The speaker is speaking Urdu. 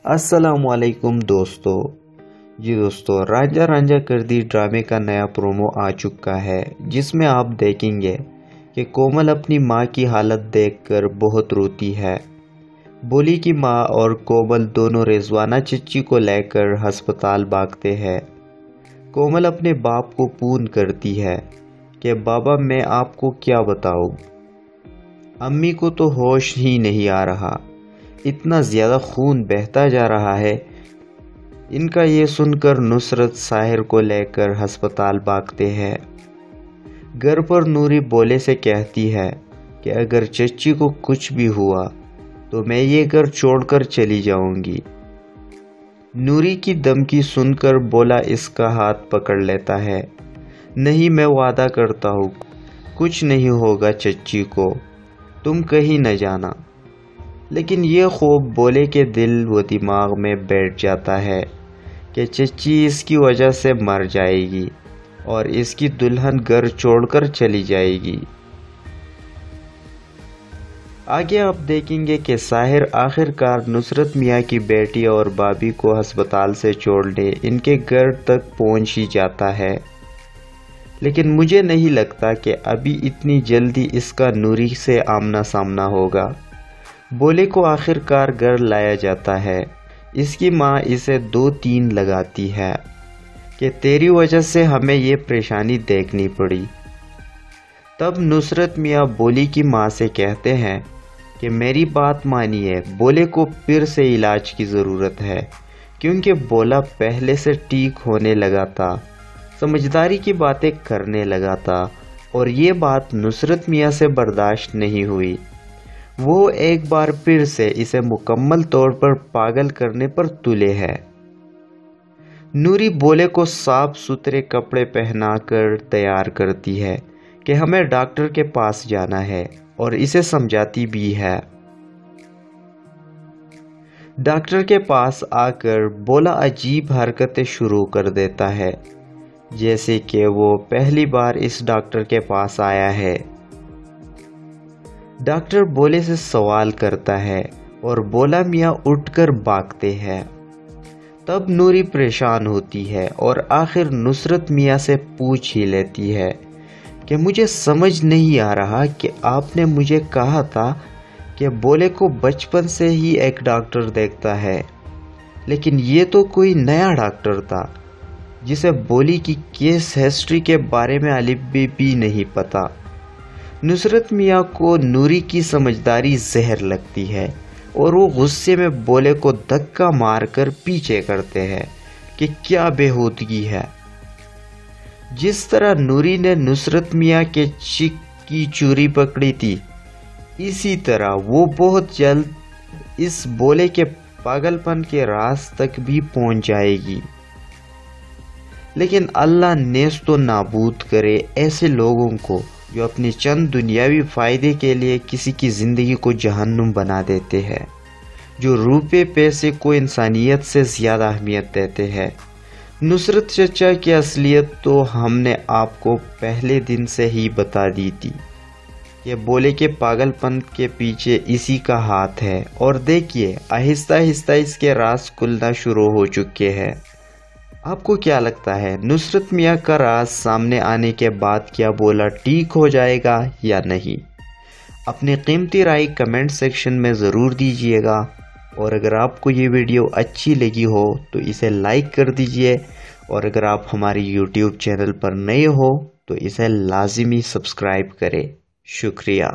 السلام علیکم دوستو۔ جی دوستو، رانجھا رانجھا کر دی ڈرامے کا نیا پرومو آ چکا ہے، جس میں آپ دیکھیں گے کہ کومل اپنی ماں کی حالت دیکھ کر بہت روتی ہے۔ بولی کی ماں اور کومل دونوں رضوانہ چچی کو لے کر ہسپتال بھاگتے ہیں۔ کومل اپنے باپ کو فون کرتی ہے کہ بابا میں آپ کو کیا بتاؤں، امی کو تو ہوش ہی نہیں آ رہا، اتنا زیادہ خون بہتا جا رہا ہے۔ ان کا یہ سن کر نصرت ساحر کو لے کر ہسپتال بھاگتے ہیں۔ گھر پر نوری بولے سے کہتی ہے کہ اگر چچی کو کچھ بھی ہوا تو میں یہ گھر چھوڑ کر چلی جاؤں گی۔ نوری کی دھمکی سن کر بولا اس کا ہاتھ پکڑ لیتا ہے۔ نہیں، میں وعدہ کرتا ہوں کچھ نہیں ہوگا چچی کو، تم کہیں نہ جانا۔ لیکن یہ خواب بولے کے دل و دماغ میں بیٹھ جاتا ہے کہ چچی اس کی وجہ سے مر جائے گی اور اس کی دلہن گھر چھوڑ کر چلی جائے گی۔ آگے آپ دیکھیں گے کہ ساحر آخر کار نصرت میاں کی بیٹی اور بھابھی کو ہسپتال سے چھوڑنے ان کے گھر تک پہنچ ہی جاتا ہے۔ لیکن مجھے نہیں لگتا کہ ابھی اتنی جلدی اس کا نوری سے آمنا سامنا ہوگا۔ بولے کو آخر کار گھر لایا جاتا ہے۔ اس کی ماں اسے 2-3 لگاتی ہے کہ تیری وجہ سے ہمیں یہ پریشانی دیکھنی پڑی۔ تب نصرت میاں بولی کی ماں سے کہتے ہیں کہ میری بات مانیے، بولے کو پھر سے علاج کی ضرورت ہے، کیونکہ بولا پہلے سے ٹھیک ہونے لگا تھا، سمجھداری کی باتیں کرنے لگا تھا، اور یہ بات نصرت میاں سے برداشت نہیں ہوئی۔ وہ ایک بار پھر سے اسے مکمل طور پر پاگل کرنے پر تلے ہے۔ نوری بولے کو صاف ستھرے کپڑے پہنا کر تیار کرتی ہے کہ ہمیں ڈاکٹر کے پاس جانا ہے، اور اسے سمجھاتی بھی ہے۔ ڈاکٹر کے پاس آ کر بولا عجیب حرکتیں شروع کر دیتا ہے، جیسے کہ وہ پہلی بار اس ڈاکٹر کے پاس آیا ہے۔ ڈاکٹر بولے سے سوال کرتا ہے اور بولا میاں اٹھ کر بھاگتے ہیں۔ تب نوری پریشان ہوتی ہے اور آخر نصرت میاں سے پوچھ ہی لیتی ہے کہ مجھے سمجھ نہیں آ رہا کہ آپ نے مجھے کہا تھا کہ بولے کو بچپن سے ہی ایک ڈاکٹر دیکھتا ہے، لیکن یہ تو کوئی نیا ڈاکٹر تھا جسے بولی کی کیس ہسٹری کے بارے میں الف بھی نہیں پتا۔ نصرت میاں کو نوری کی سمجھداری زہر لگتی ہے اور وہ غصے میں بولے کو دھکا مار کر پیچھے کرتے ہیں کہ کیا بےہودگی ہے۔ جس طرح نوری نے نصرت میاں کے چک کی چوری پکڑی تھی، اسی طرح وہ بہت جلد اس بولے کے پاگل پن کے راز تک بھی پہنچ جائے گی۔ لیکن اللہ نیست و نابود کرے ایسے لوگوں کو جو اپنی چند دنیاوی فائدے کے لیے کسی کی زندگی کو جہنم بنا دیتے ہیں، جو روپے پیسے کو انسانیت سے زیادہ اہمیت دیتے ہیں۔ نصرت چچا کی اصلیت تو ہم نے آپ کو پہلے دن سے ہی بتا دی تھی۔ یہ بولے کے پاگل پن کے پیچھے اسی کا ہاتھ ہے، اور دیکھیے آہستہ آہستہ اس کے راز کھلنا شروع ہو چکے ہیں۔ آپ کو کیا لگتا ہے، نصرت میاں کا راز سامنے آنے کے بعد کیا بولا ٹھیک ہو جائے گا یا نہیں؟ اپنی قیمتی رائے کمنٹ سیکشن میں ضرور دیجیے گا، اور اگر آپ کو یہ ویڈیو اچھی لگی ہو تو اسے لائک کر دیجیے، اور اگر آپ ہماری یوٹیوب چینل پر نئے ہو تو اسے لازمی سبسکرائب کریں۔ شکریہ۔